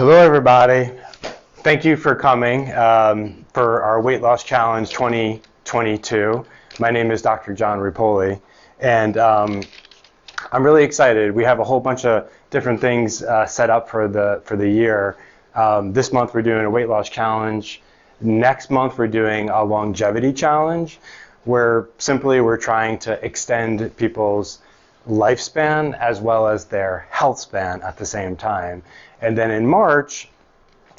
Hello, everybody. Thank you for coming for our Weight Loss Challenge 2022. My name is Dr. Jon Repole, and I'm really excited. We have a whole bunch of different things set up for the year. This month we're doing a weight loss challenge. Next month we're doing a longevity challenge, where simply we're trying to extend people's lifespan as well as their health span at the same time. And then in March,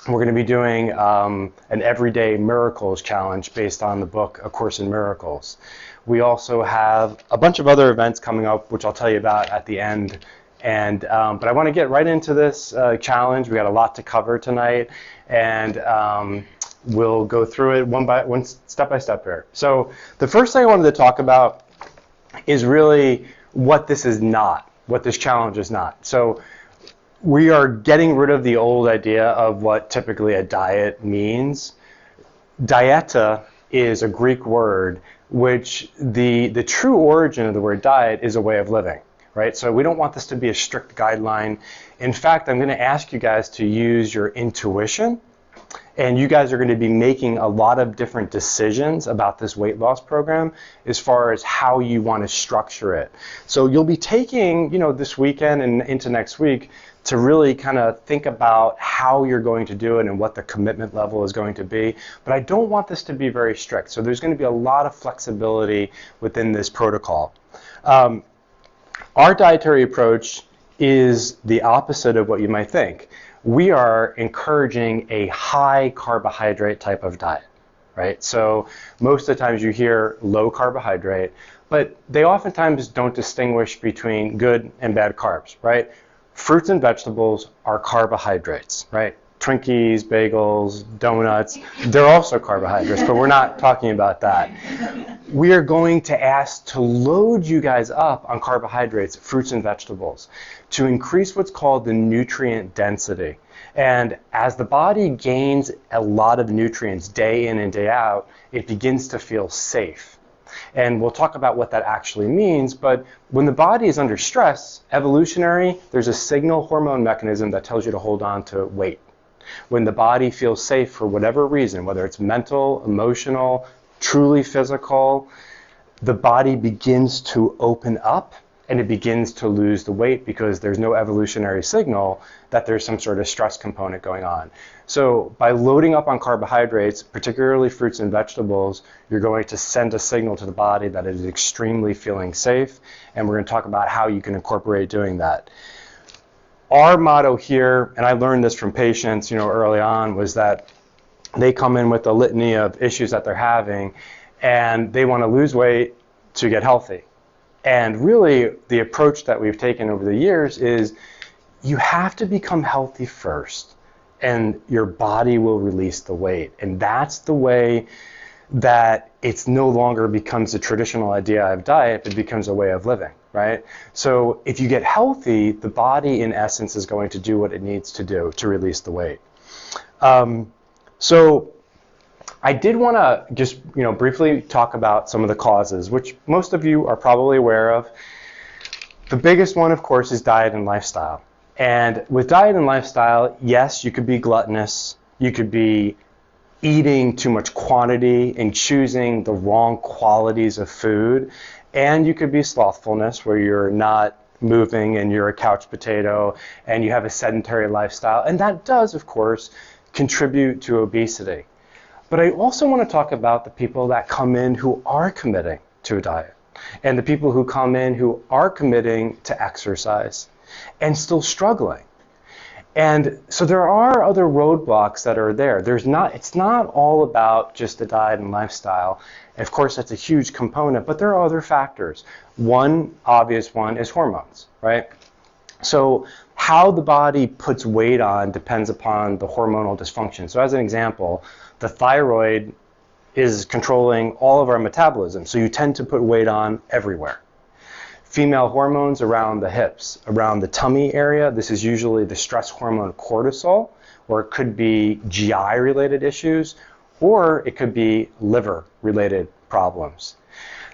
we're going to be doing an Everyday Miracles challenge based on the book A Course in Miracles. We also have a bunch of other events coming up, which I'll tell you about at the end. And but I want to get right into this challenge. We got a lot to cover tonight, and we'll go through it one step by step here. So the first thing I wanted to talk about is really what this is not, what this challenge is not. So we are getting rid of the old idea of what typically a diet means. Dieta is a Greek word, which the true origin of the word diet is a way of living, right? So we don't want this to be a strict guideline. In fact, I'm going to ask you guys to use your intuition, and you guys are going to be making a lot of different decisions about this weight loss program as far as how you want to structure it. So you'll be taking, this weekend and into next week to really kind of think about how you're going to do it and what the commitment level is going to be. But I don't want this to be very strict. So there's going to be a lot of flexibility within this protocol. Our dietary approach is the opposite of what you might think. We are encouraging a high carbohydrate type of diet, right? So most of the times you hear low carbohydrate, but they oftentimes don't distinguish between good and bad carbs, right? Fruits and vegetables are carbohydrates, right? Twinkies, bagels, donuts, they're also carbohydrates, but we're not talking about that. We are going to ask to load you guys up on carbohydrates, fruits and vegetables, to increase what's called the nutrient density. And as the body gains a lot of nutrients day in and day out, it begins to feel safe. And we'll talk about what that actually means, but when the body is under stress, evolutionary, there's a signal hormone mechanism that tells you to hold on to weight. When the body feels safe for whatever reason, whether it's mental, emotional, truly physical, the body begins to open up and it begins to lose the weight because there's no evolutionary signal that there's some sort of stress component going on. So by loading up on carbohydrates, particularly fruits and vegetables, you're going to send a signal to the body that it is extremely feeling safe, and we're going to talk about how you can incorporate doing that. Our motto here, and I learned this from patients, early on, was that they come in with a litany of issues that they're having, and they want to lose weight to get healthy. And really, the approach that we've taken over the years is you have to become healthy first, and your body will release the weight. And that's the way that it's no longer becomes a traditional idea of diet, but becomes a way of living, right? So if you get healthy, the body, in essence, is going to do what it needs to do to release the weight. So I did want to just briefly talk about some of the causes, which most of you are probably aware of. The biggest one, of course, is diet and lifestyle. And with diet and lifestyle, yes, you could be gluttonous, you could be eating too much quantity and choosing the wrong qualities of food, and you could be slothfulness, where you're not moving and you're a couch potato and you have a sedentary lifestyle, and that does, of course, contribute to obesity. But I also want to talk about the people that come in who are committing to a diet, and the people who come in who are committing to exercise and still struggling. And so there are other roadblocks that are there. It's not all about just the diet and lifestyle. Of course, that's a huge component, but there are other factors. One obvious one is hormones, right? So how the body puts weight on depends upon the hormonal dysfunction. So as an example, the thyroid is controlling all of our metabolism, so you tend to put weight on everywhere. Female hormones around the hips, around the tummy area, this is usually the stress hormone cortisol, or it could be GI-related issues, or it could be liver-related problems.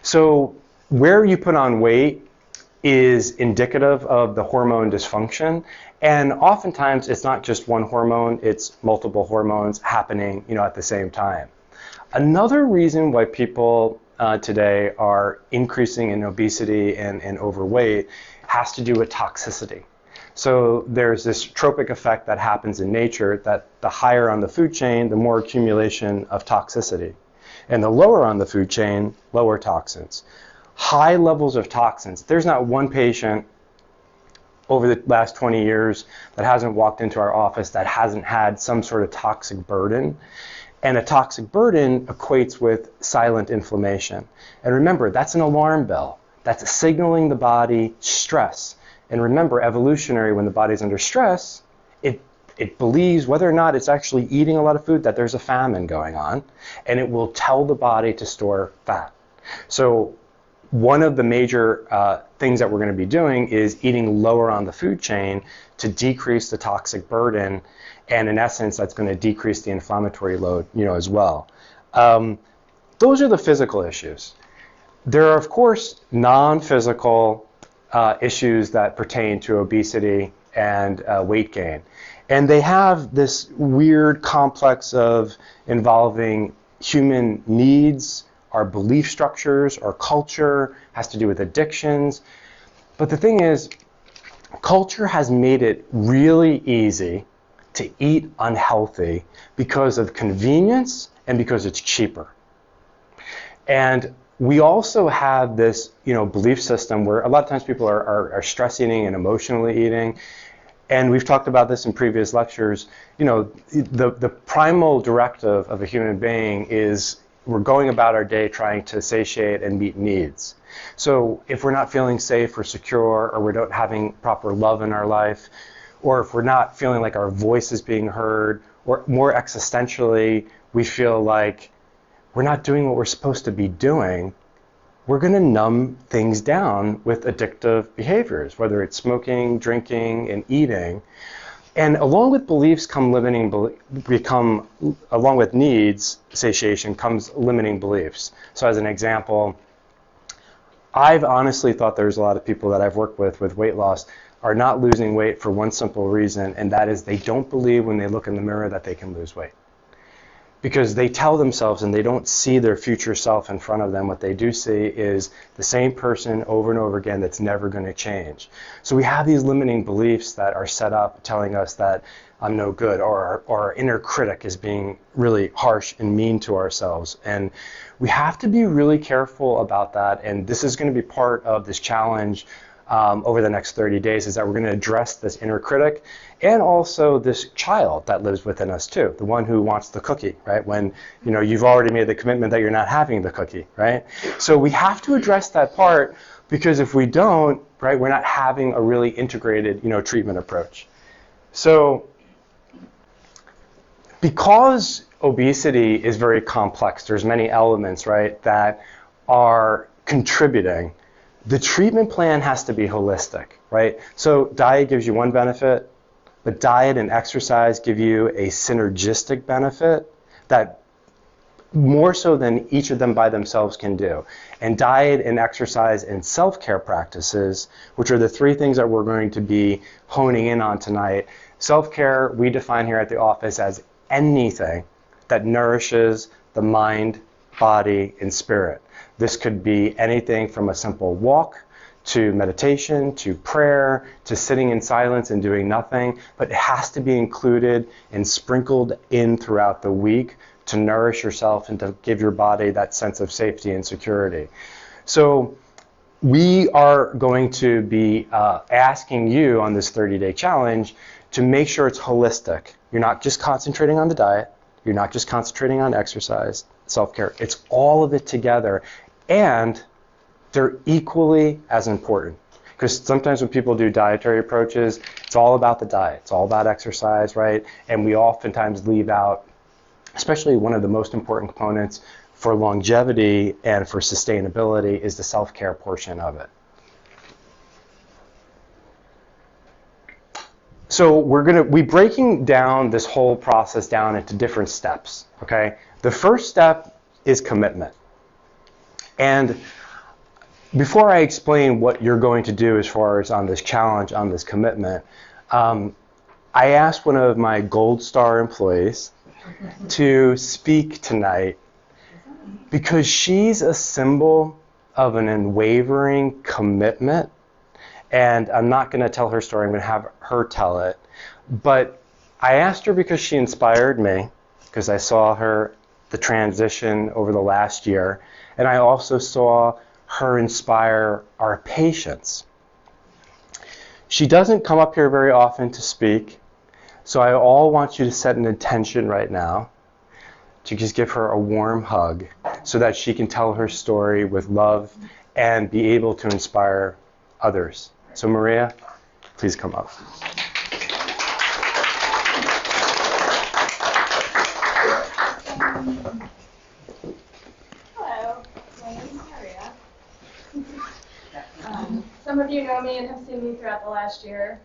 So where you put on weight is indicative of the hormone dysfunction. And oftentimes it's not just one hormone, it's multiple hormones happening, at the same time. Another reason why people today are increasing in obesity and overweight has to do with toxicity. So there's this tropic effect that happens in nature that the higher on the food chain, the more accumulation of toxicity. And the lower on the food chain, lower toxins. High levels of toxins. There's not one patient over the last 20 years that hasn't walked into our office that hasn't had some sort of toxic burden. And a toxic burden equates with silent inflammation. And remember, that's an alarm bell. That's signaling the body stress. And remember, evolutionary, when the body's under stress, it believes, whether or not it's actually eating a lot of food, that there's a famine going on, and it will tell the body to store fat. So one of the major things that we're going to be doing is eating lower on the food chain to decrease the toxic burden, and in essence, that's going to decrease the inflammatory load, as well. Those are the physical issues. There are, of course, non-physical issues that pertain to obesity and weight gain. And they have this weird complex of involving human needs, our belief structures, our culture, has to do with addictions. But the thing is, culture has made it really easy to eat unhealthy because of convenience and because it's cheaper. And we also have this, belief system where a lot of times people are stress eating and emotionally eating. And we've talked about this in previous lectures. The primal directive of a human being is we're going about our day trying to satiate and meet needs. So if we're not feeling safe or secure, or we're not having proper love in our life, or if we're not feeling like our voice is being heard, or more existentially, we feel like we're not doing what we're supposed to be doing, we're going to numb things down with addictive behaviors, whether it's smoking, drinking, and eating. And along with beliefs along with needs, satiation, comes limiting beliefs. So as an example, I've honestly thought there's a lot of people that I've worked with weight loss are not losing weight for one simple reason, and that is they don't believe when they look in the mirror that they can lose weight. Because they tell themselves, and they don't see their future self in front of them, what they do see is the same person over and over again that's never going to change. So we have these limiting beliefs that are set up telling us that I'm no good, or our inner critic is being really harsh and mean to ourselves. And we have to be really careful about that, and this is going to be part of this challenge over the next 30 days, is that we're going to address this inner critic and also this child that lives within us too, the one who wants the cookie, right? When you've already made the commitment that you're not having the cookie, right? So we have to address that part, because if we don't, right, we're not having a really integrated treatment approach. So because obesity is very complex, there's many elements, right, that are contributing. The treatment plan has to be holistic, right? So diet gives you one benefit, but diet and exercise give you a synergistic benefit that more so than each of them by themselves can do. And diet and exercise and self-care practices, which are the three things that we're going to be honing in on tonight. Self-care we define here at the office as anything that nourishes the mind, body, and spirit. This could be anything from a simple walk to meditation, to prayer, to sitting in silence and doing nothing, but it has to be included and sprinkled in throughout the week to nourish yourself and to give your body that sense of safety and security. So we are going to be asking you on this 30-day challenge to make sure it's holistic. You're not just concentrating on the diet. You're not just concentrating on exercise, self-care. It's all of it together. And they're equally as important. Because sometimes when people do dietary approaches, it's all about the diet. It's all about exercise, right? And we oftentimes leave out, especially one of the most important components for longevity and for sustainability is the self-care portion of it. So we're breaking down this whole process down into different steps, okay? The first step is commitment. And before I explain what you're going to do as far as on this challenge, on this commitment, I asked one of my Gold Star employees to speak tonight because she's a symbol of an unwavering commitment. And I'm not going to tell her story. I'm going to have her tell it. But I asked her because she inspired me, because I saw the transition over the last year. And I also saw her inspire our patients. She doesn't come up here very often to speak. So I all want you to set an intention right now to just give her a warm hug so that she can tell her story with love and be able to inspire others. So Maria, please come up. Hello, my name is Maria. Some of you know me and have seen me throughout the last year,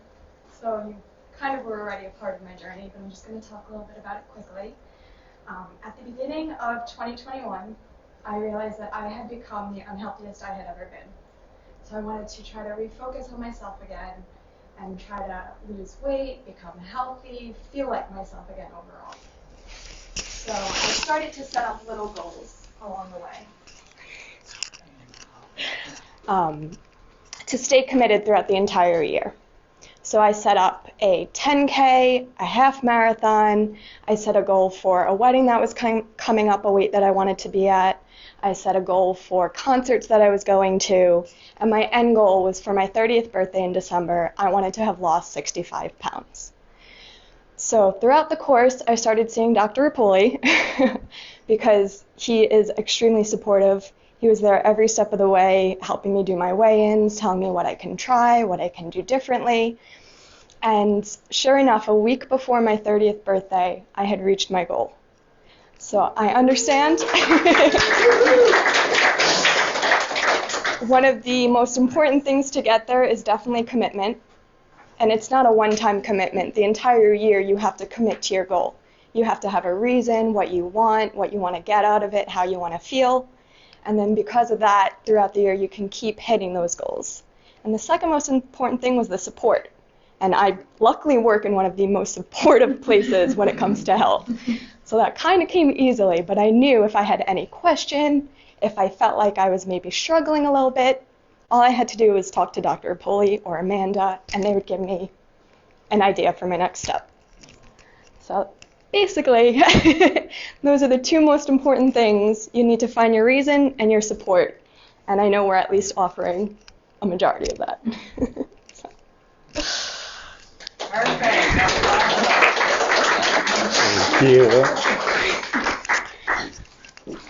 so you kind of were already a part of my journey, but I'm just going to talk a little bit about it quickly. At the beginning of 2021, I realized that I had become the unhealthiest I had ever been. So I wanted to try to refocus on myself again and try to lose weight, become healthy, feel like myself again overall. So I started to set up little goals along the way to stay committed throughout the entire year. So I set up a 10K, a half marathon. I set a goal for a wedding that was coming up, a weight that I wanted to be at. I set a goal for concerts that I was going to. And my end goal was for my 30th birthday in December, I wanted to have lost 65 pounds. So throughout the course, I started seeing Dr. Repole because he is extremely supportive. He was there every step of the way, helping me do my weigh-ins, telling me what I can try, what I can do differently. And sure enough, a week before my 30th birthday, I had reached my goal. So I understand. One of the most important things to get there is definitely commitment. And it's not a one-time commitment. The entire year you have to commit to your goal. You have to have a reason, what you want to get out of it, how you want to feel. And then because of that, throughout the year, you can keep hitting those goals. And the second most important thing was the support. And I luckily work in one of the most supportive places when it comes to health. So that kind of came easily, but I knew if I had any question, if I felt like I was maybe struggling a little bit, all I had to do was talk to Dr. Repole or Amanda, and they would give me an idea for my next step. So basically, those are the two most important things. You need to find your reason and your support. And I know we're at least offering a majority of that. Perfect. Thank you.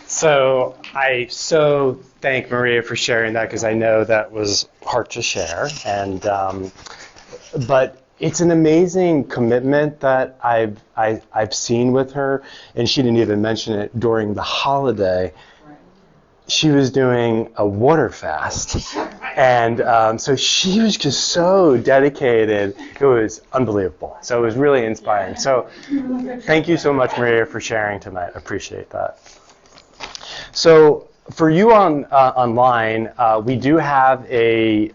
So I so thank Maria for sharing that because I know that was hard to share. And but it's an amazing commitment that I've seen with her, and she didn't even mention it during the holiday. She was doing a water fast, and so she was just so dedicated. It was unbelievable. So it was really inspiring. So thank you so much, Maria, for sharing tonight. I appreciate that. So for you online, we do have a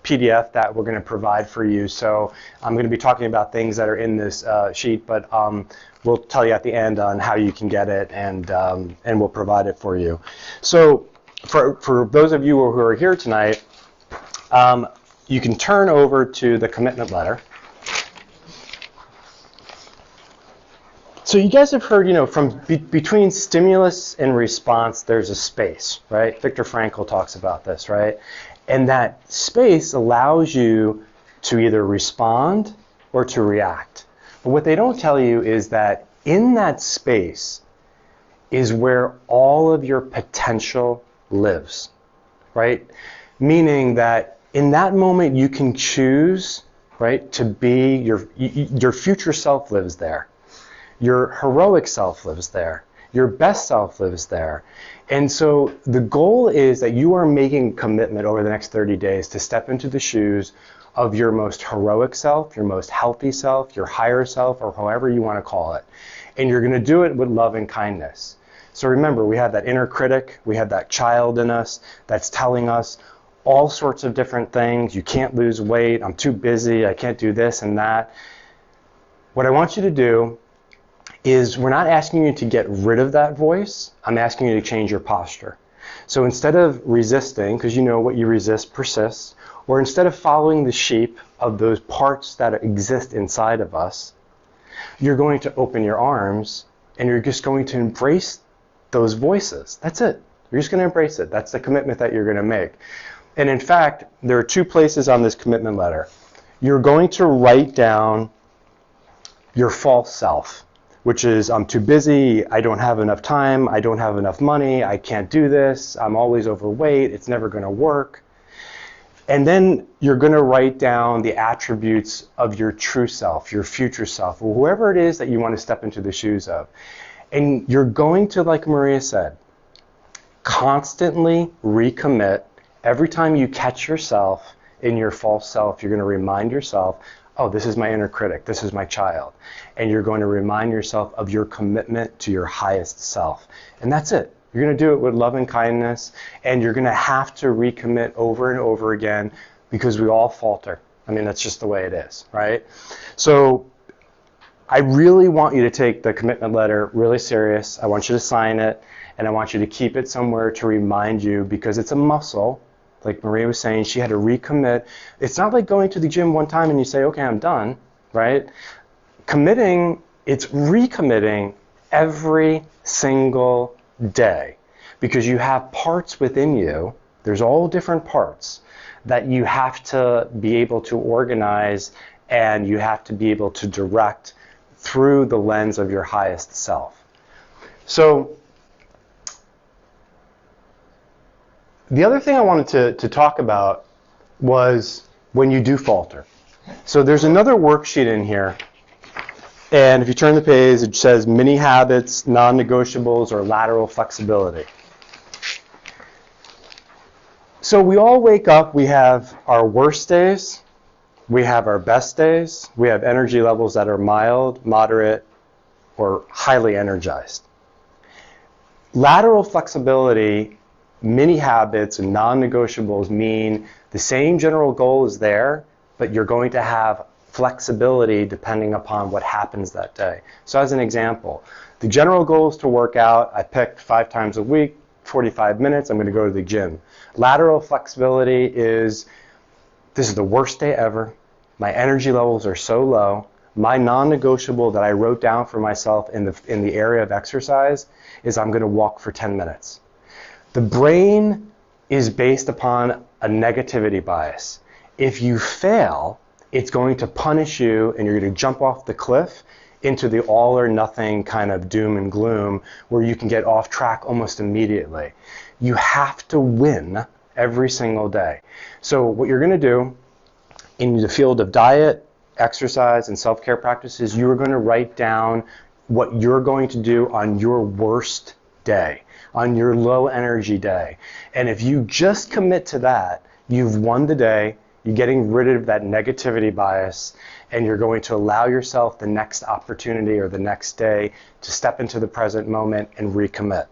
PDF that we're going to provide for you. So I'm going to be talking about things that are in this sheet, but we'll tell you at the end on how you can get it, and we'll provide it for you. So for those of you who are here tonight, you can turn over to the commitment letter. So you guys have heard, from between stimulus and response, there's a space, right? Viktor Frankl talks about this, right? And that space allows you to either respond or to react. But what they don't tell you is that in that space is where all of your potential lives, right? Meaning that in that moment you can choose, right, to be your future self lives there. Your heroic self lives there. Your best self lives there. And so the goal is that you are making a commitment over the next 30 days to step into the shoes of your most heroic self, your most healthy self, your higher self, or however you want to call it. And you're going to do it with love and kindness. So remember, we have that inner critic, we have that child in us that's telling us all sorts of different things. You can't lose weight, I'm too busy, I can't do this and that. What I want you to do is, we're not asking you to get rid of that voice, I'm asking you to change your posture. So instead of resisting, because you know what you resist persists, or instead of following the sheep of those parts that exist inside of us, you're going to open your arms and you're just going to embrace those voices. That's it. You're just going to embrace it. That's the commitment that you're going to make. And in fact, there are 2 places on this commitment letter. You're going to write down your false self, which is, I'm too busy, I don't have enough time, I don't have enough money, I can't do this, I'm always overweight, it's never going to work. And then you're going to write down the attributes of your true self, your future self, or whoever it is that you want to step into the shoes of. And you're going to, like Maria said, constantly recommit. Every time you catch yourself in your false self, you're going to remind yourself, oh, this is my inner critic, this is my child. And you're going to remind yourself of your commitment to your highest self. And that's it. You're going to do it with love and kindness, and you're going to have to recommit over and over again, because we all falter. I mean, that's just the way it is, right? So I really want you to take the commitment letter really serious. I want you to sign it, and I want you to keep it somewhere to remind you, because it's a muscle. Like Maria was saying, she had to recommit. It's not like going to the gym one time and you say, okay, I'm done, right? Committing, it's recommitting every single day, because you have parts within you, there's all different parts that you have to be able to organize, and you have to be able to direct through the lens of your highest self. So the other thing I wanted to talk about was when you do falter. So there's another worksheet in here, and if you turn the page, it says mini habits, non-negotiables, or lateral flexibility. So we all wake up, we have our worst days, we have our best days, we have energy levels that are mild, moderate, or highly energized. Lateral flexibility, mini habits, and non-negotiables mean the same general goal is there, but you're going to have flexibility depending upon what happens that day. So as an example, the general goal is to work out. I picked 5 times a week, 45 minutes, I'm going to go to the gym. Lateral flexibility is, this is the worst day ever, my energy levels are so low, my non-negotiable that I wrote down for myself in the area of exercise is I'm going to walk for 10 minutes. The brain is based upon a negativity bias. If you fail, it's going to punish you, and you're going to jump off the cliff into the all or nothing kind of doom and gloom, where you can get off track almost immediately. You have to win every single day. So what you're going to do in the field of diet, exercise, and self-care practices, you are going to write down what you're going to do on your worst day, on your low energy day. And if you just commit to that, you've won the day. You're getting rid of that negativity bias, and you're going to allow yourself the next opportunity or the next day to step into the present moment and recommit.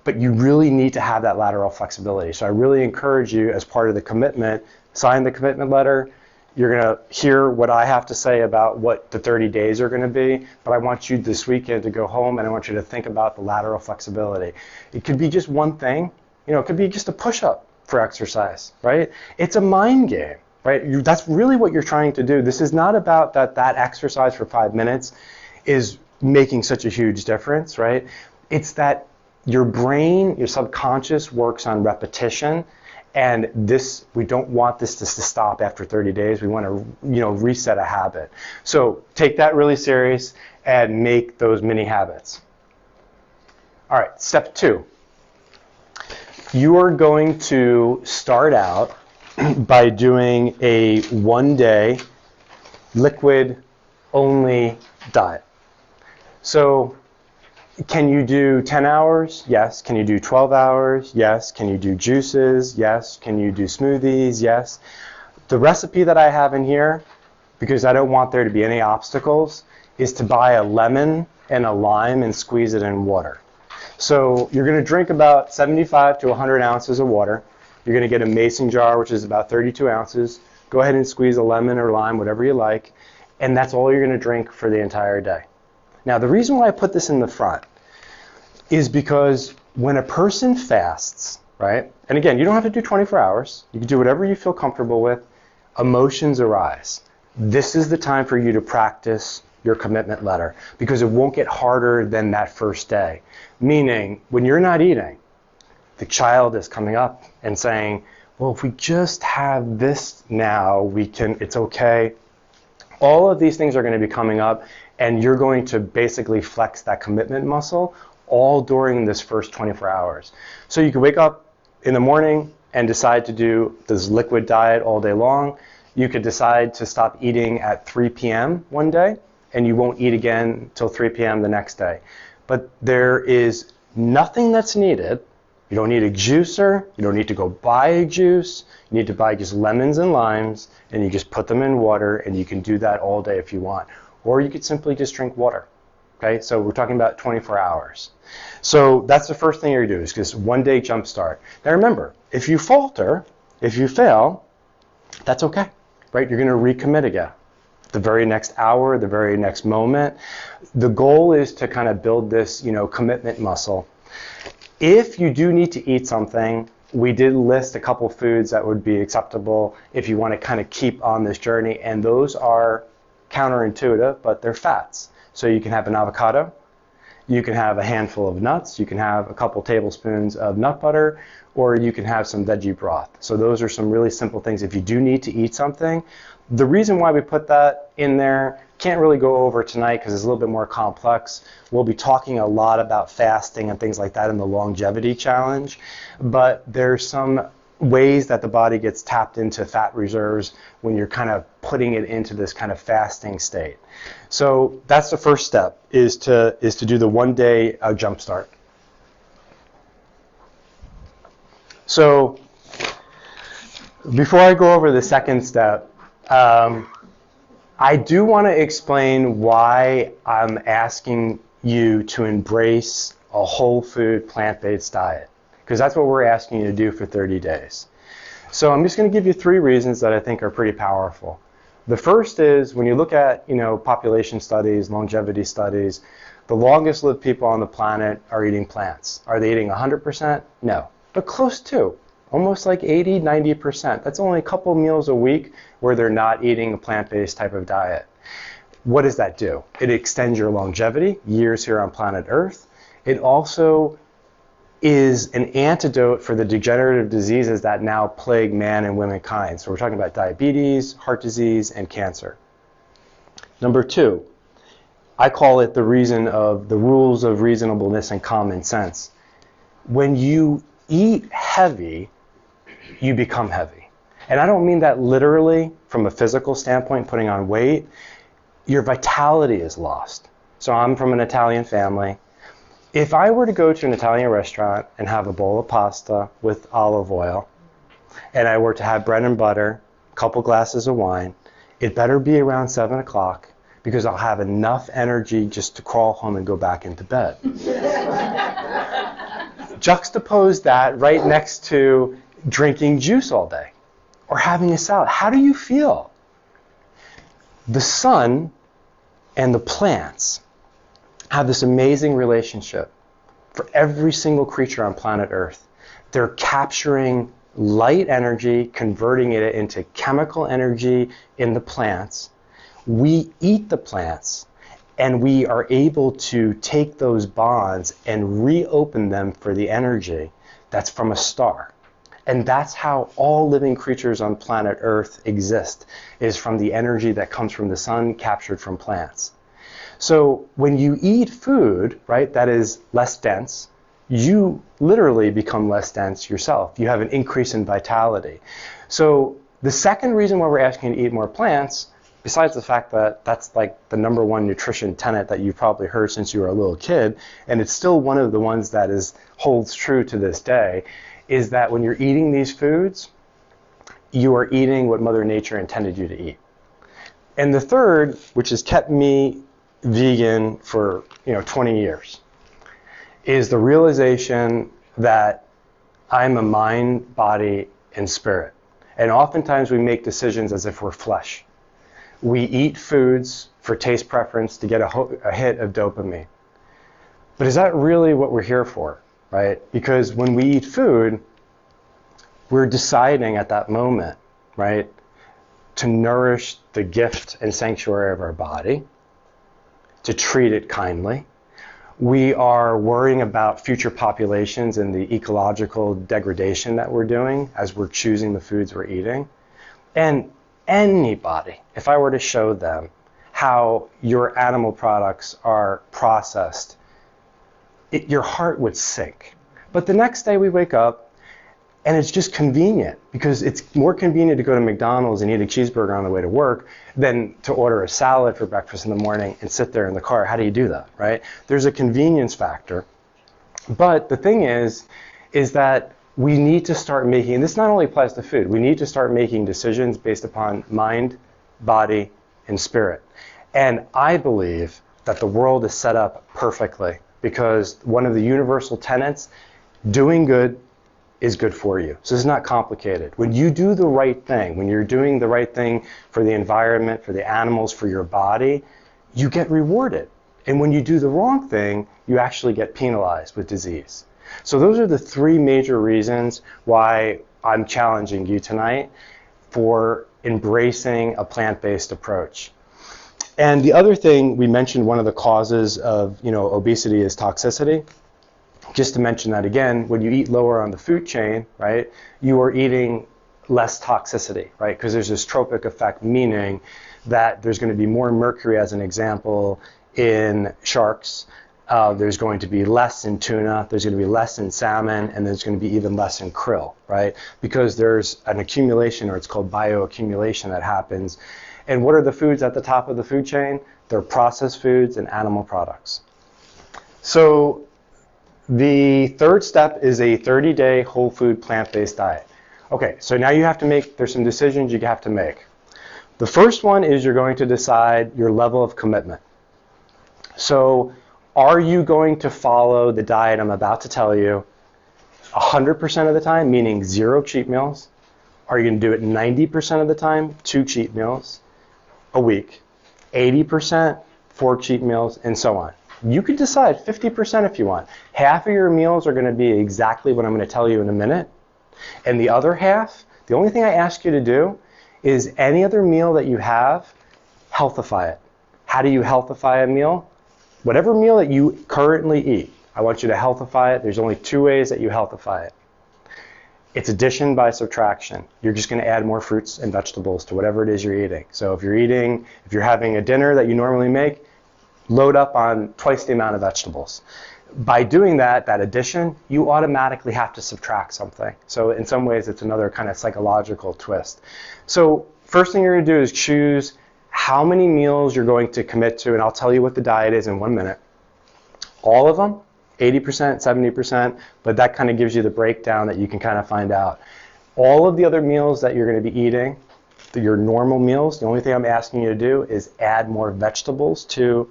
But you really need to have that lateral flexibility. So I really encourage you, as part of the commitment, sign the commitment letter. You're going to hear what I have to say about what the 30 days are going to be, but I want you this weekend to go home and I want you to think about the lateral flexibility. It could be just one thing. It could be just a push-up for exercise, right? It's a mind game, right? That's really what you're trying to do. This is not about that exercise for 5 minutes is making such a huge difference, right? It's that your brain, your subconscious works on repetition, and we don't want this to stop after 30 days. We want to, reset a habit. So take that really serious and make those mini habits. All right, step 2. You are going to start out by doing a 1-day liquid-only diet. So can you do 10 hours? Yes. Can you do 12 hours? Yes. Can you do juices? Yes. Can you do smoothies? Yes. The recipe that I have in here, because I don't want there to be any obstacles, is to buy a lemon and a lime and squeeze it in water. So you're going to drink about 75 to 100 ounces of water. You're going to get a mason jar, which is about 32 ounces. Go ahead and squeeze a lemon or lime, whatever you like, and that's all you're going to drink for the entire day. Now, the reason why I put this in the front is because when a person fasts, right, and again, you don't have to do 24 hours. You can do whatever you feel comfortable with. Emotions arise. This is the time for you to practice your commitment letter because it won't get harder than that first day. Meaning, when you're not eating, the child is coming up and saying, well, if we just have this now, it's okay. All of these things are going to be coming up, and you're going to basically flex that commitment muscle all during this first 24 hours. So you can wake up in the morning and decide to do this liquid diet all day long. You could decide to stop eating at 3 p.m. one day, and you won't eat again till 3 p.m. the next day. But there is nothing that's needed. You don't need a juicer. You don't need to go buy a juice. You need to buy just lemons and limes, and you just put them in water, and you can do that all day if you want. Or you could simply just drink water. Okay, so we're talking about 24 hours. So that's the first thing you do is just one day jump start. Now remember, if you falter, if you fail, that's okay, right? You're going to recommit again. The very next hour, the very next moment. The goal is to kind of build this, commitment muscle. If you do need to eat something, we did list a couple foods that would be acceptable if you want to kind of keep on this journey, and those are counterintuitive, but they're fats. So you can have an avocado, you can have a handful of nuts, you can have a couple tablespoons of nut butter, or you can have some veggie broth. So those are some really simple things if you do need to eat something. The reason why we put that in there, can't really go over tonight because it's a little bit more complex. We'll be talking a lot about fasting and things like that in the longevity challenge, but there's some ways that the body gets tapped into fat reserves when you're kind of putting it into this kind of fasting state. So that's the first step, is to do the one day jump start. So before I go over the second step, I do want to explain why I'm asking you to embrace a whole food plant-based diet, because that's what we're asking you to do for 30 days. So I'm just going to give you 3 reasons that I think are pretty powerful. The first is when you look at, population studies, longevity studies, the longest lived people on the planet are eating plants. Are they eating 100%? No, but close to. Almost like 80, 90%. That's only a couple meals a week where they're not eating a plant-based type of diet. What does that do? It extends your longevity, years here on planet Earth. It also is an antidote for the degenerative diseases that now plague man and womankind. So we're talking about diabetes, heart disease, and cancer. Number 2, I call it the reason of the rules of reasonableness and common sense. When you eat heavy, you become heavy. And I don't mean that literally from a physical standpoint, putting on weight. Your vitality is lost. So I'm from an Italian family. If I were to go to an Italian restaurant and have a bowl of pasta with olive oil, and I were to have bread and butter, a couple glasses of wine, it better be around 7 o'clock because I'll have enough energy just to crawl home and go back into bed. Juxtapose that right next to drinking juice all day or having a salad. How do you feel? The sun and the plants have this amazing relationship for every single creature on planet Earth. They're capturing light energy, converting it into chemical energy in the plants. We eat the plants, and we are able to take those bonds and reopen them for the energy that's from a star. And that's how all living creatures on planet Earth exist, is from the energy that comes from the sun captured from plants. So when you eat food, right, that is less dense, you literally become less dense yourself. You have an increase in vitality. So the second reason why we're asking you to eat more plants, besides the fact that that's like the number one nutrition tenet that you've probably heard since you were a little kid, and it's still one of the ones that holds true to this day, is that when you're eating these foods, you are eating what Mother Nature intended you to eat. And the third, which has kept me vegan for 20 years, is the realization that I'm a mind, body, and spirit. And oftentimes we make decisions as if we're flesh. We eat foods for taste preference to get a hit of dopamine. But is that really what we're here for, right? Because when we eat food, we're deciding at that moment, right, to nourish the gift and sanctuary of our body, to treat it kindly. We are worrying about future populations and the ecological degradation that we're doing as we're choosing the foods we're eating. And anybody, if I were to show them how your animal products are processed, your heart would sink. But the next day we wake up and it's just convenient, because it's more convenient to go to McDonald's and eat a cheeseburger on the way to work than to order a salad for breakfast in the morning and sit there in the car. How do you do that, right? There's a convenience factor. But the thing is that we need to start making, and this not only applies to food, we need to start making decisions based upon mind, body, and spirit. And I believe that the world is set up perfectly, because one of the universal tenets, doing good is good for you. So it's not complicated. When you do the right thing, when you're doing the right thing for the environment, for the animals, for your body, you get rewarded. And when you do the wrong thing, you actually get penalized with disease. So those are the three major reasons why I'm challenging you tonight for embracing a plant-based approach. And the other thing, we mentioned one of the causes of obesity is toxicity. Just to mention that again, when you eat lower on the food chain, right, you are eating less toxicity, right? Because there's this tropic effect, meaning that there's going to be more mercury, as an example, in sharks. There's going to be less in tuna. There's going to be less in salmon, and there's going to be even less in krill, right? Because there's an accumulation, or it's called bioaccumulation, that happens. And what are the foods at the top of the food chain? They're processed foods and animal products. So the third step is a 30-day whole food plant-based diet. Okay, so now there's some decisions you have to make. The first one is you're going to decide your level of commitment. So are you going to follow the diet I'm about to tell you 100% of the time, meaning 0 cheat meals? Are you going to do it 90% of the time, 2 cheat meals a week, 80%, 4 cheat meals, and so on? You could decide 50% if you want. Half of your meals are going to be exactly what I'm going to tell you in a minute. And the other half, the only thing I ask you to do is any other meal that you have, healthify it. How do you healthify a meal? Whatever meal that you currently eat, I want you to healthify it. There's only 2 ways that you healthify it. It's addition by subtraction. You're just going to add more fruits and vegetables to whatever it is you're eating. So if you're having a dinner that you normally make, load up on twice the amount of vegetables. By doing that addition, you automatically have to subtract something. So in some ways, it's another kind of psychological twist. So first thing you're going to do is choose how many meals you're going to commit to, and I'll tell you what the diet is in 1 minute. All of them, 80%, 70%, but that kind of gives you the breakdown that you can kind of find out. All of the other meals that you're going to be eating, your normal meals, the only thing I'm asking you to do is add more vegetables to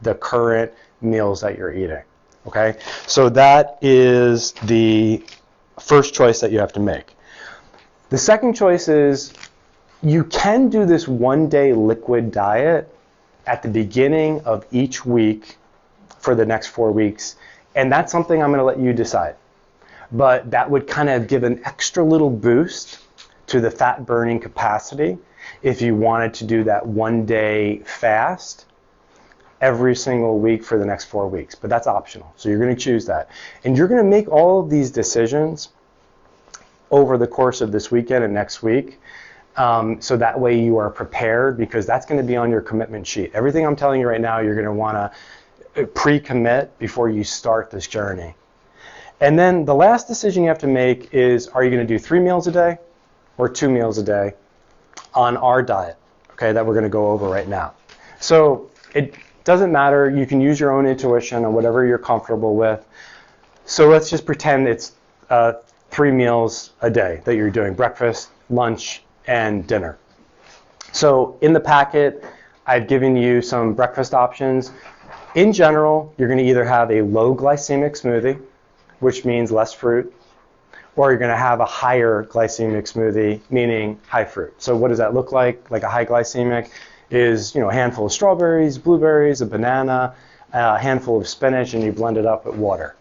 the current meals that you're eating. Okay? So that is the first choice that you have to make. The second choice is you can do this 1-day liquid diet at the beginning of each week for the next 4 weeks, and that's something I'm going to let you decide. But that would kind of give an extra little boost to the fat burning capacity if you wanted to do that 1-day fast every single week for the next 4 weeks. But that's optional. So you're going to choose that. And you're going to make all of these decisions over the course of this weekend and next week. So that way you are prepared, because that's going to be on your commitment sheet. Everything I'm telling you right now, you're going to want to pre-commit before you start this journey. And then the last decision you have to make is, are you going to do 3 meals a day or 2 meals a day on our diet, okay, that we're going to go over right now. So it doesn't matter. You can use your own intuition or whatever you're comfortable with. So let's just pretend it's 3 meals a day that you're doing: breakfast, lunch, and dinner. So in the packet, I've given you some breakfast options. In general, you're going to either have a low glycemic smoothie, which means less fruit, or you're going to have a higher glycemic smoothie, meaning high fruit. So what does that look like? Like a high glycemic is, a handful of strawberries, blueberries, a banana, a handful of spinach, and you blend it up with water.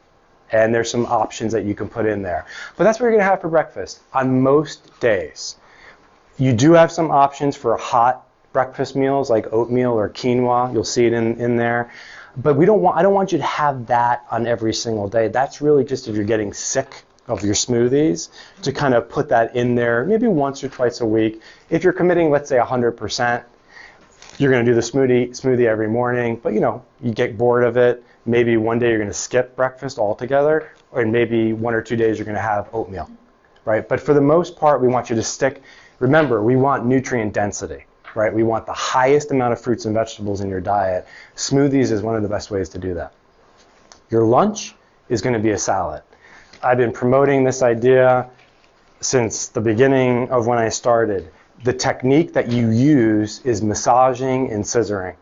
And there's some options that you can put in there. But that's what you're going to have for breakfast on most days. You do have some options for hot breakfast meals like oatmeal or quinoa. You'll see it in there. But I don't want you to have that on every single day. That's really just if you're getting sick of your smoothies, to kind of put that in there maybe once or twice a week. If you're committing, let's say 100%, you're going to do the smoothie every morning, but you get bored of it. Maybe one day you're going to skip breakfast altogether, or maybe 1 or 2 days you're going to have oatmeal, right? But for the most part, we want you to stick. Remember, we want nutrient density, right? We want the highest amount of fruits and vegetables in your diet. Smoothies is one of the best ways to do that. Your lunch is going to be a salad. I've been promoting this idea since the beginning of when I started. The technique that you use is massaging and scissoring.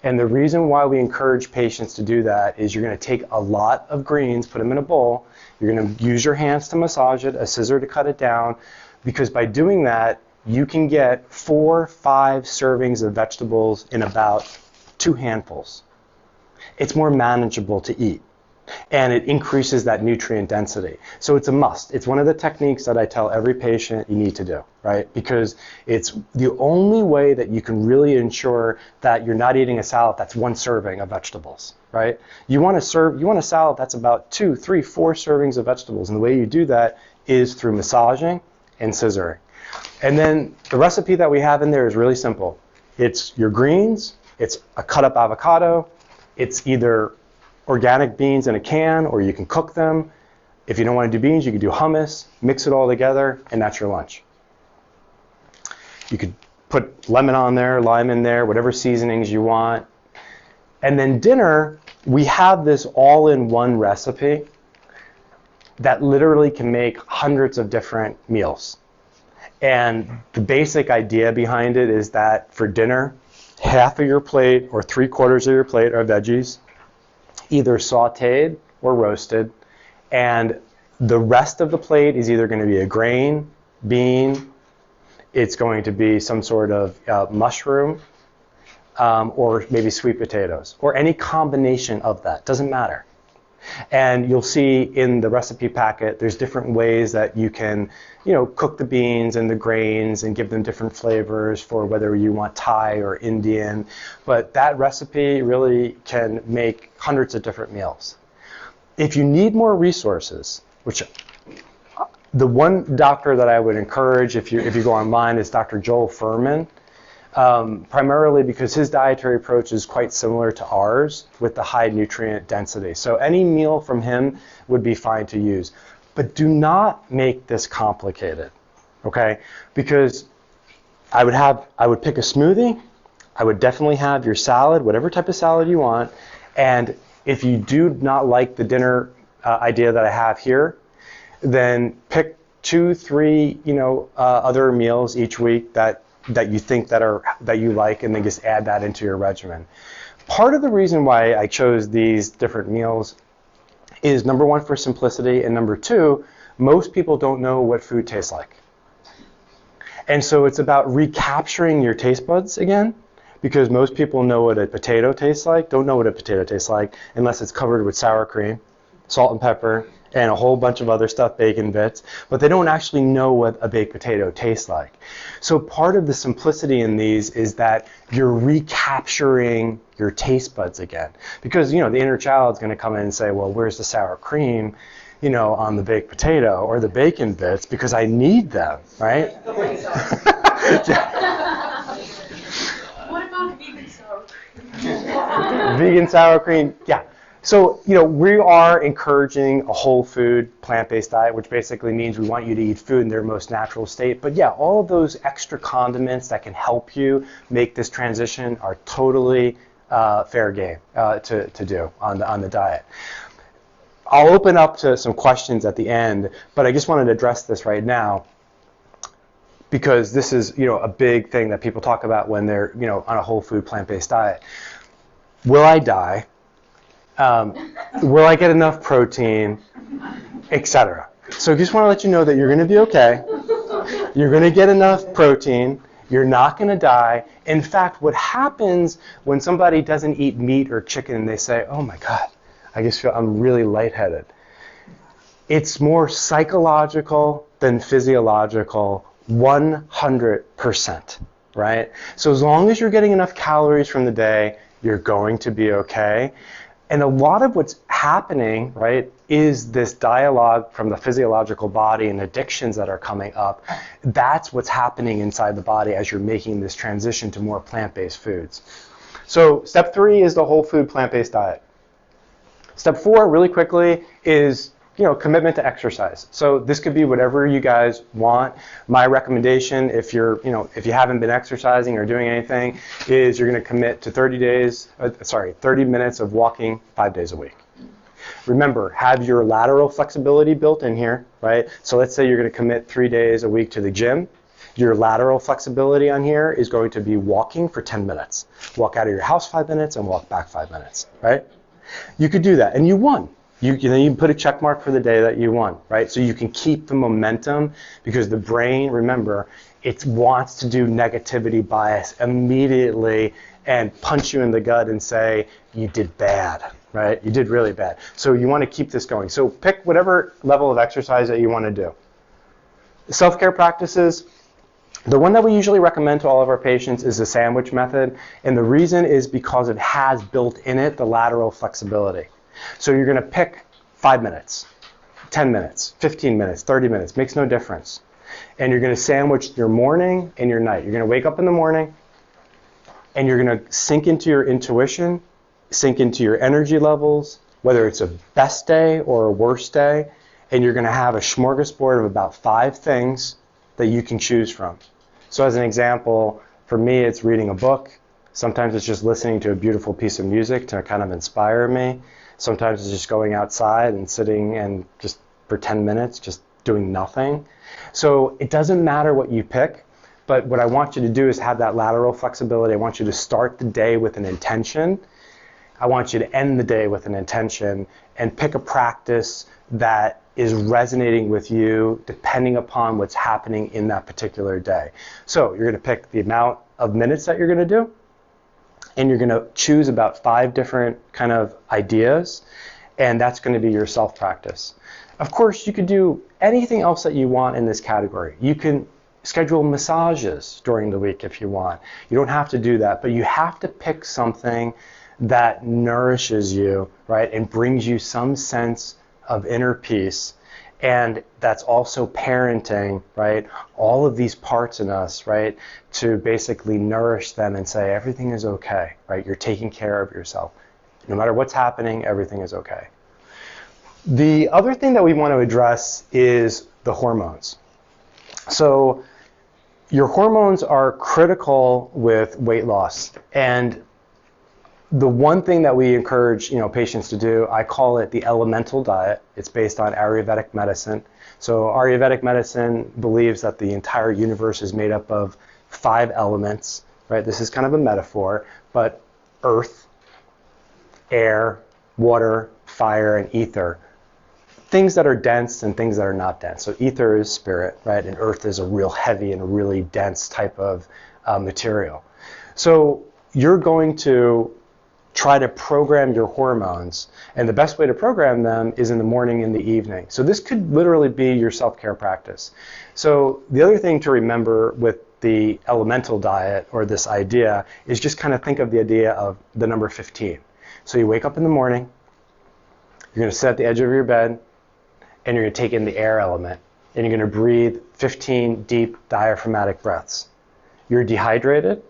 And the reason why we encourage patients to do that is you're going to take a lot of greens, put them in a bowl. You're going to use your hands to massage it, a scissor to cut it down, because by doing that, you can get 4 or 5 servings of vegetables in about 2 handfuls. It's more manageable to eat, and it increases that nutrient density. So it's a must. It's one of the techniques that I tell every patient you need to do, right? Because it's the only way that you can really ensure that you're not eating a salad that's 1 serving of vegetables, right? You want a salad that's about 2, 3, 4 servings of vegetables, and the way you do that is through massaging and scissoring. And then the recipe that we have in there is really simple. It's your greens, it's a cut up avocado, it's either organic beans in a can, or you can cook them. If you don't want to do beans, you can do hummus, mix it all together, and that's your lunch. You could put lemon on there, lime in there, whatever seasonings you want. And then dinner, we have this all-in-one recipe that literally can make hundreds of different meals. And the basic idea behind it is that for dinner, half of your plate or 3/4 of your plate are veggies, either sauteed or roasted, and the rest of the plate is either going to be a grain, bean, it's going to be some sort of mushroom, or maybe sweet potatoes, or any combination of that, doesn't matter. And you'll see in the recipe packet, there's different ways that you can, cook the beans and the grains and give them different flavors for whether you want Thai or Indian. But that recipe really can make hundreds of different meals. If you need more resources, which the one doctor that I would encourage if you go online is Dr. Joel Fuhrman. Primarily because his dietary approach is quite similar to ours with the high nutrient density. So any meal from him would be fine to use. But do not make this complicated, okay? Because I would pick a smoothie, I would definitely have your salad, whatever type of salad you want, and if you do not like the dinner idea that I have here, then pick 2, 3, other meals each week that you think that you like, and then just add that into your regimen. Part of the reason why I chose these different meals is number 1 for simplicity, and number 2, most people don't know what food tastes like. And so it's about recapturing your taste buds again, because most people know what a potato tastes like, don't know what a potato tastes like unless it's covered with sour cream, salt and pepper, and a whole bunch of other stuff, bacon bits, but they don't actually know what a baked potato tastes like. So part of the simplicity in these is that you're recapturing your taste buds again. Because, the inner child's going to come in and say, well, where's the sour cream, on the baked potato or the bacon bits, because I need them, right? What about vegan sour cream? Vegan sour cream, yeah. So, we are encouraging a whole food, plant-based diet, which basically means we want you to eat food in their most natural state. But yeah, all of those extra condiments that can help you make this transition are totally fair game to do on the diet. I'll open up to some questions at the end, but I just wanted to address this right now because this is, a big thing that people talk about when they're, on a whole food, plant-based diet. Will I die? Will I get enough protein, etc. So I just want to let you know that you're going to be okay. You're going to get enough protein. You're not going to die. In fact, what happens when somebody doesn't eat meat or chicken and they say, oh my God, I just feel I'm really lightheaded. It's more psychological than physiological, 100%, right? So as long as you're getting enough calories from the day, you're going to be okay. And a lot of what's happening, right, is this dialogue from the physiological body and addictions that are coming up. That's what's happening inside the body as you're making this transition to more plant-based foods. So step 3 is the whole food plant-based diet. Step 4, really quickly, is commitment to exercise. So this could be whatever you guys want. My recommendation, if you haven't been exercising or doing anything, is you're going to commit to 30 minutes of walking 5 days a week. Remember, have your lateral flexibility built in here, right? So let's say you're going to commit 3 days a week to the gym. Your lateral flexibility on here is going to be walking for 10 minutes. Walk out of your house 5 minutes and walk back 5 minutes, right? You could do that, and you won. You can put a check mark for the day that you won, right? So you can keep the momentum because the brain, remember, it wants to do negativity bias immediately and punch you in the gut and say, you did bad, right? You did really bad. So you want to keep this going. So pick whatever level of exercise that you want to do. Self-care practices, the one that we usually recommend to all of our patients is the sandwich method. And the reason is because it has built in it the lateral flexibility. So you're going to pick 5 minutes, 10 minutes, 15 minutes, 30 minutes, makes no difference. And you're going to sandwich your morning and your night. You're going to wake up in the morning and you're going to sink into your intuition, sink into your energy levels, whether it's a best day or a worst day, and you're going to have a smorgasbord of about 5 things that you can choose from. So as an example, for me, it's reading a book. Sometimes it's just listening to a beautiful piece of music to kind of inspire me. Sometimes it's just going outside and sitting and just for 10 minutes, just doing nothing. So it doesn't matter what you pick, but what I want you to do is have that lateral flexibility. I want you to start the day with an intention. I want you to end the day with an intention and pick a practice that is resonating with you depending upon what's happening in that particular day. So you're going to pick the amount of minutes that you're going to do. And you're going to choose about 5 different kind of ideas, and that's going to be your self-practice. Of course, you could do anything else that you want in this category. You can schedule massages during the week if you want. You don't have to do that, but you have to pick something that nourishes you, right, and brings you some sense of inner peace. And that's also parenting, right? All of these parts in us, right? To basically nourish them and say, everything is okay, right? You're taking care of yourself. No matter what's happening, everything is okay. The other thing that we want to address is the hormones. So your hormones are critical with weight loss. And the one thing that we encourage patients to do, I call it the elemental diet. It's based on Ayurvedic medicine. So Ayurvedic medicine believes that the entire universe is made up of 5 elements, right? This is kind of a metaphor, but earth, air, water, fire, and ether. Things that are dense and things that are not dense. So ether is spirit, right? And earth is a real heavy and a really dense type of material. So you're going to try to program your hormones, and the best way to program them is in the morning and the evening. So this could literally be your self-care practice. So the other thing to remember with the elemental diet, or this idea, is just kind of think of the idea of the number 15. So you wake up in the morning, you're going to sit at the edge of your bed, and you're going to take in the air element, and you're going to breathe 15 deep diaphragmatic breaths. You're dehydrated,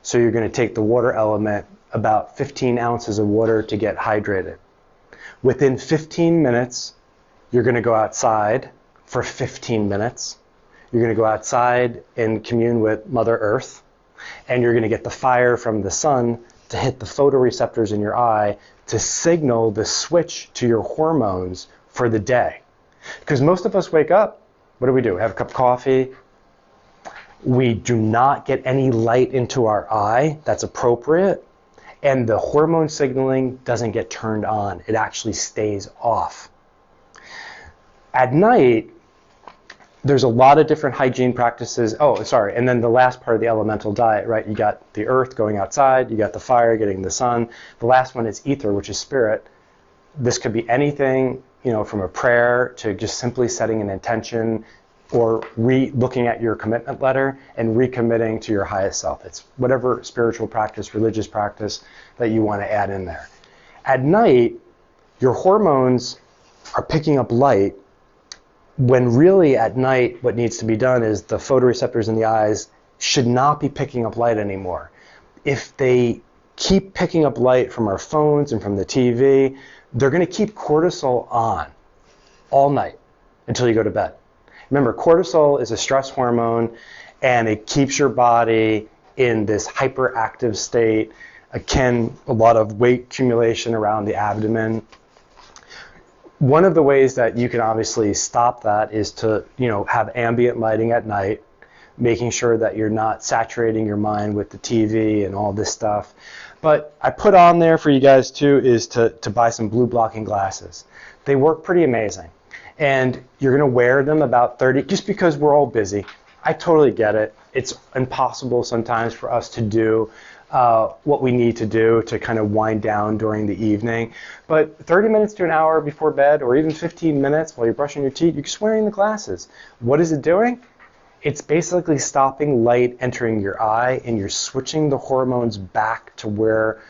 so you're going to take the water element, about 15 ounces of water to get hydrated. Within 15 minutes, you're going to go outside for 15 minutes. You're going to go outside and commune with Mother Earth, and you're going to get the fire from the sun to hit the photoreceptors in your eye to signal the switch to your hormones for the day. Because most of us wake up, what do? Have a cup of coffee. We do not get any light into our eye that's appropriate. and the hormone signaling doesn't get turned on. It actually stays off. At night, there's a lot of different hygiene practices. Oh, sorry. And then the last part of the elemental diet, right? You got the earth going outside. You got the fire getting the sun. The last one is ether, which is spirit. This could be anything, from a prayer to just simply setting an intention or looking at your commitment letter and recommitting to your highest self. It's whatever spiritual practice, religious practice that you want to add in there. At night, your hormones are picking up light, when really at night what needs to be done is the photoreceptors in the eyes should not be picking up light anymore. If they keep picking up light from our phones and from the TV, they're going to keep cortisol on all night until you go to bed. Remember, cortisol is a stress hormone, and it keeps your body in this hyperactive state, a lot of weight accumulation around the abdomen. One of the ways that you can obviously stop that is to, have ambient lighting at night, making sure that you're not saturating your mind with the TV and all this stuff. But I put on there for you guys too is to buy some blue blocking glasses. They work pretty amazing. And you're going to wear them about 30, just because we're all busy. I totally get it. It's impossible sometimes for us to do what we need to do to kind of wind down during the evening. But 30 minutes to an hour before bed, or even 15 minutes while you're brushing your teeth, you're just wearing the glasses. What is it doing? It's basically stopping light entering your eye, and you're switching the hormones back to where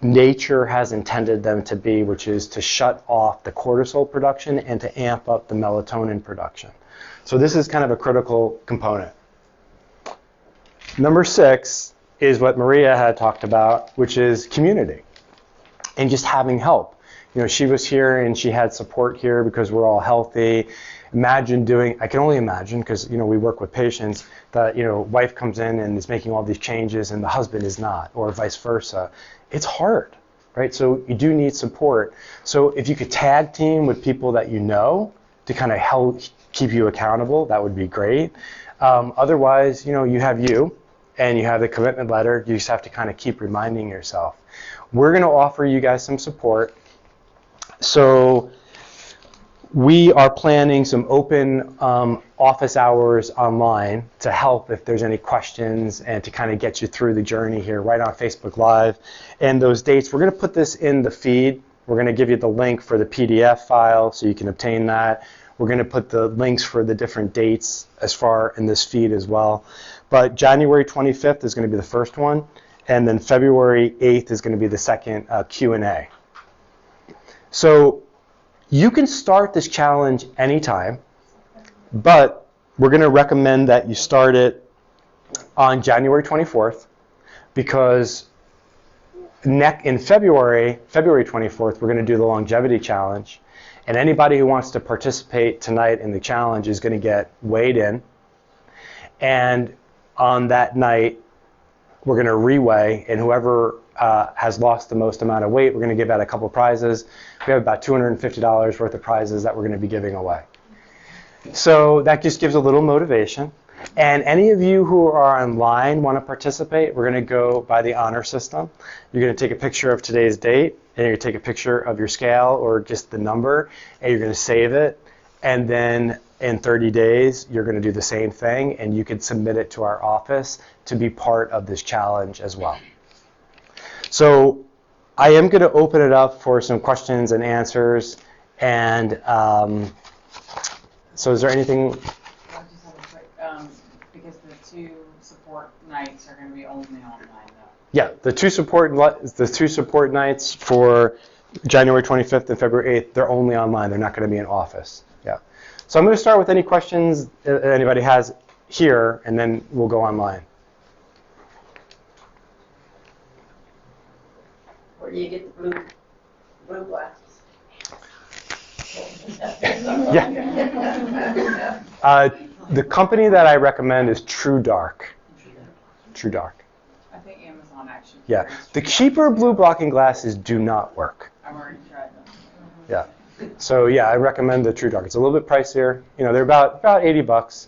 nature has intended them to be, which is to shut off the cortisol production and to amp up the melatonin production. So this is kind of a critical component. Number 6 is what Maria had talked about, which is community and just having help. She was here and she had support here because we're all healthy. Imagine I can only imagine, because we work with patients, that wife comes in and is making all these changes and the husband is not, or vice versa. It's hard, right? So you do need support. So if you could tag team with people that to kind of help keep you accountable, that would be great. Otherwise, you have you and you have the commitment letter. You just have to kind of keep reminding yourself. We're going to offer you guys some support. So we are planning some open office hours online to help if there's any questions and to kind of get you through the journey here right on Facebook Live. And those dates, we're going to put this in the feed. We're going to give you the link for the PDF file so you can obtain that. We're going to put the links for the different dates as far in this feed as well. But January 25th is going to be the first one, and then February 8th is going to be the second Q&A. So you can start this challenge anytime, but we're going to recommend that you start it on January 24th, because in February 24th, we're going to do the longevity challenge. And anybody who wants to participate tonight in the challenge is going to get weighed in. And on that night, we're going to reweigh, and whoever has lost the most amount of weight, we're going to give out a couple prizes. We have about $250 worth of prizes that we're going to be giving away. So that just gives a little motivation. And any of you who are online want to participate, we're going to go by the honor system. You're going to take a picture of today's date, and you're going to take a picture of your scale or just the number, and you're going to save it. And then in 30 days, you're going to do the same thing, and you can submit it to our office to be part of this challenge as well. So I am going to open it up for some questions and answers. And so is there anything? I just have a quick, because the 2 support nights are going to be only online, though. Yeah, the two support nights for January 25th and February 8th, they're only online. They're not going to be in office. Yeah. So I'm going to start with any questions that anybody has here, and then we'll go online. Where do you get the blue glasses? Yeah. The company that I recommend is True Dark. True Dark. I think Amazon actually. Yeah. The cheaper blue blocking glasses do not work. I've already tried them. Yeah. So yeah, I recommend the True Dark. It's a little bit pricier. They're about $80,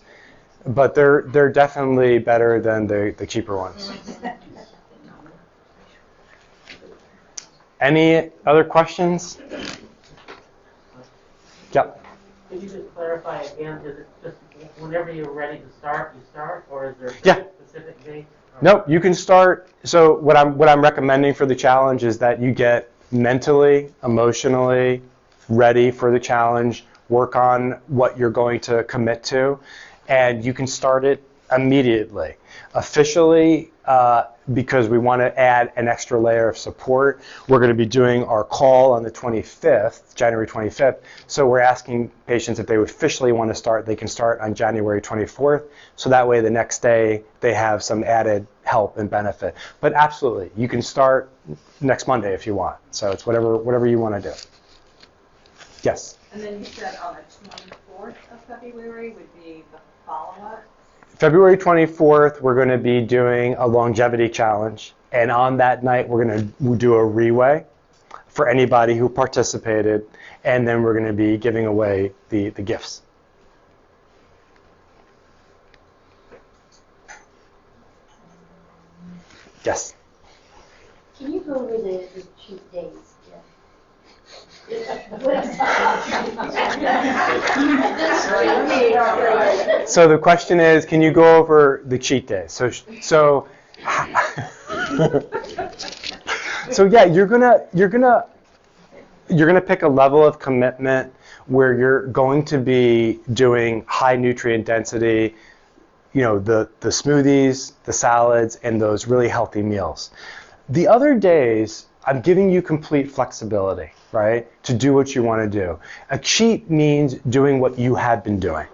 but they're definitely better than the cheaper ones. Any other questions? Yep. Could you just clarify again, is it just whenever you're ready to start, you start, or is there a Yeah. specific date? Nope, you can start. So what I'm recommending for the challenge is that you get mentally, emotionally ready for the challenge, work on what you're going to commit to, and you can start it immediately. Officially, because we want to add an extra layer of support, we're going to be doing our call on the 25th, January 25th. So we're asking patients if they officially want to start, they can start on January 24th. So that way the next day they have some added help and benefit. But absolutely, you can start next Monday if you want. So it's whatever you want to do. Yes? And then you said on the 24th of February would be the follow-up? February 24th, we're going to be doing a longevity challenge. And on that night, we're going to do a reweigh for anybody who participated. And then we're going to be giving away the gifts. Yes? Can you go over the cheat days? So the question is, can you go over the cheat days? So yeah, you're gonna pick a level of commitment where you're going to be doing high nutrient density, the smoothies, the salads, and those really healthy meals. The other days, I'm giving you complete flexibility, right, to do what you want to do. A cheat means doing what you had been doing,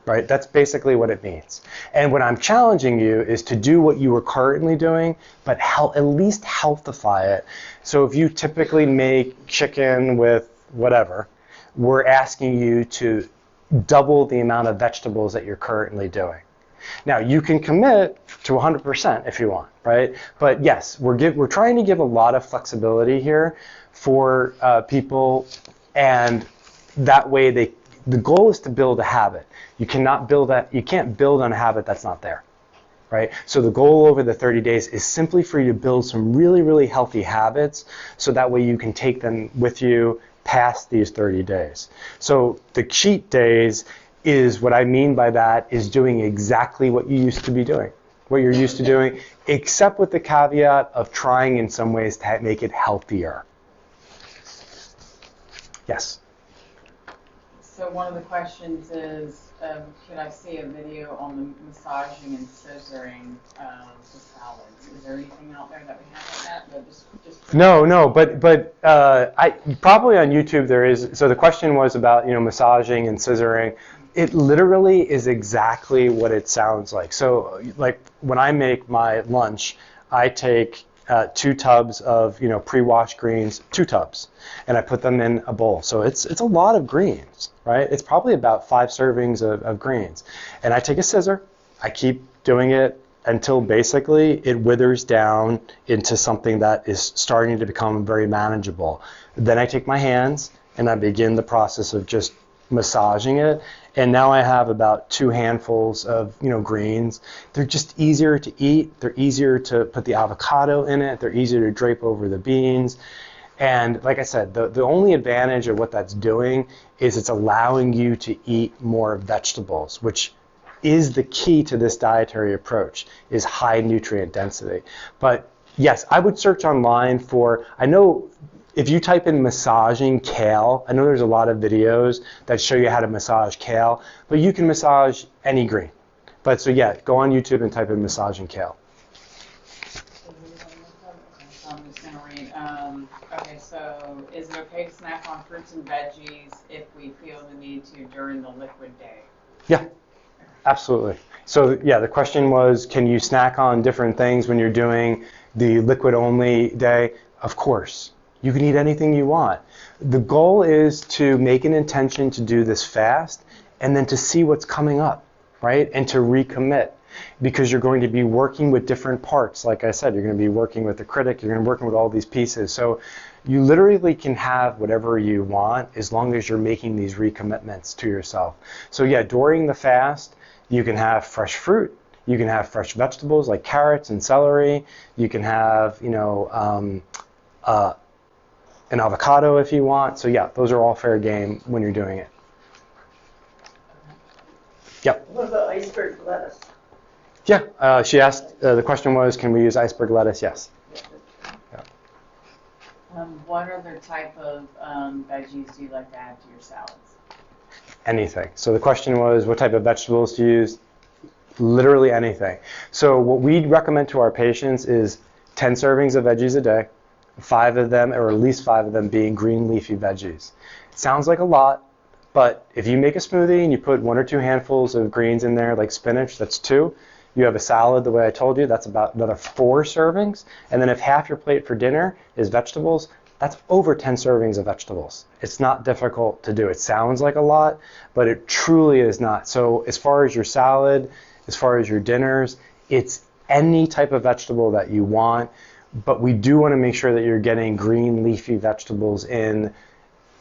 right? That's basically what it means. And what I'm challenging you is to do what you were currently doing, but at least healthify it. So if you typically make chicken with whatever, we're asking you to double the amount of vegetables that you're currently doing. Now, you can commit to 100% if you want, right? But yes, we're trying to give a lot of flexibility here for people, and that way the goal is to build a habit. You can't build on a habit that's not there, right? So the goal over the 30 days is simply for you to build some really, really healthy habits, so that way you can take them with you past these 30 days. So the cheat days is, what I mean by that is doing exactly what you used to be doing, what you're used to doing, except with the caveat of trying in some ways to make it healthier. Yes? So one of the questions is, could I see a video on the massaging and scissoring the salads? Is there anything out there that we have like that? But just No, but I probably on YouTube there is. So the question was about massaging and scissoring. It literally is exactly what it sounds like. So like when I make my lunch, I take 2 tubs of pre-washed greens, 2 tubs, and I put them in a bowl. So it's a lot of greens, right? It's probably about 5 servings of greens. And I take a scissor, I keep doing it until basically it withers down into something that is starting to become very manageable. Then I take my hands and I begin the process of just massaging it. And now I have about 2 handfuls of greens. They're just easier to eat. They're easier to put the avocado in it. They're easier to drape over the beans. And like I said, the only advantage of what that's doing is it's allowing you to eat more vegetables, which is the key to this dietary approach, is high nutrient density. But yes, I would search online for, I know if you type in massaging kale, I know there's a lot of videos that show you how to massage kale, but you can massage any green. But so yeah, go on YouTube and type in massaging kale. I'm just going to read. Okay, so is it okay to snack on fruits and veggies if we feel the need to during the liquid day? Yeah, absolutely. So yeah, the question was, can you snack on different things when you're doing the liquid only day? Of course. You can eat anything you want. The goal is to make an intention to do this fast and then to see what's coming up, right? And to recommit, because you're going to be working with different parts. Like I said, you're going to be working with the critic, you're going to be working with all these pieces. So you literally can have whatever you want as long as you're making these recommitments to yourself. So yeah, during the fast, you can have fresh fruit, you can have fresh vegetables like carrots and celery, you can have, an avocado if you want. So yeah, those are all fair game when you're doing it. Yep. What about iceberg lettuce? Yeah, she asked, the question was, can we use iceberg lettuce? Yes. What other type of veggies do you like to add to your salads? Anything. So the question was, what type of vegetables to use? Literally anything. So what we recommend to our patients is 10 servings of veggies a day, 5 of them, or at least 5 of them being green leafy veggies. It sounds like a lot, but if you make a smoothie and you put 1 or 2 handfuls of greens in there, like spinach, that's 2. You have a salad the way I told you, that's about another 4 servings. And then if half your plate for dinner is vegetables, that's over 10 servings of vegetables. It's not difficult to do. It sounds like a lot, but it truly is not. So as far as your salad, as far as your dinners, it's any type of vegetable that you want, but we do want to make sure that you're getting green leafy vegetables in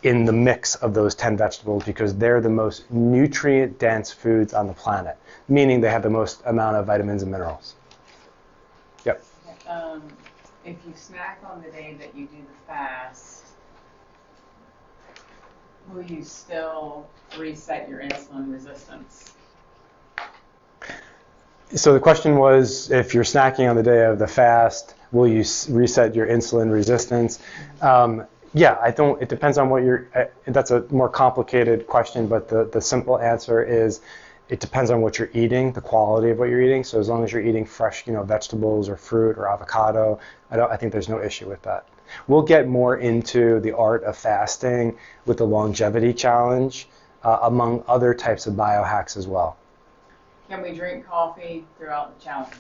the mix of those 10 vegetables because they're the most nutrient-dense foods on the planet, meaning they have the most amount of vitamins and minerals. Yep. If you snack on the day that you do the fast, will you still reset your insulin resistance? So the question was, if you're snacking on the day of the fast, will you reset your insulin resistance? Yeah, it depends on what that's a more complicated question, but the simple answer is it depends on what you're eating, the quality of what you're eating. So as long as you're eating fresh, vegetables or fruit or avocado, I think there's no issue with that. We'll get more into the art of fasting with the longevity challenge, among other types of biohacks as well. Can we drink coffee throughout the challenge?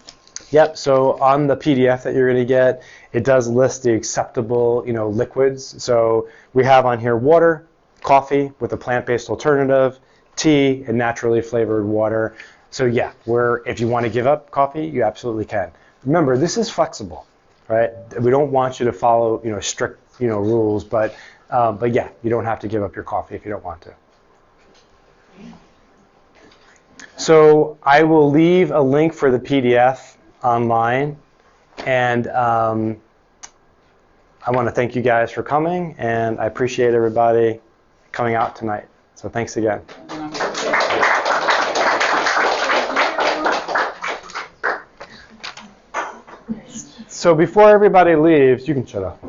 Yep, so on the PDF that you're going to get, it does list the acceptable, liquids. So we have on here water, coffee with a plant-based alternative, tea, and naturally flavored water. So yeah, if you want to give up coffee, you absolutely can. Remember, this is flexible, right? We don't want you to follow, strict, rules, but yeah, you don't have to give up your coffee if you don't want to. So I will leave a link for the PDF online, and I want to thank you guys for coming, and I appreciate everybody coming out tonight. So thanks again. So before everybody leaves, you can shut up.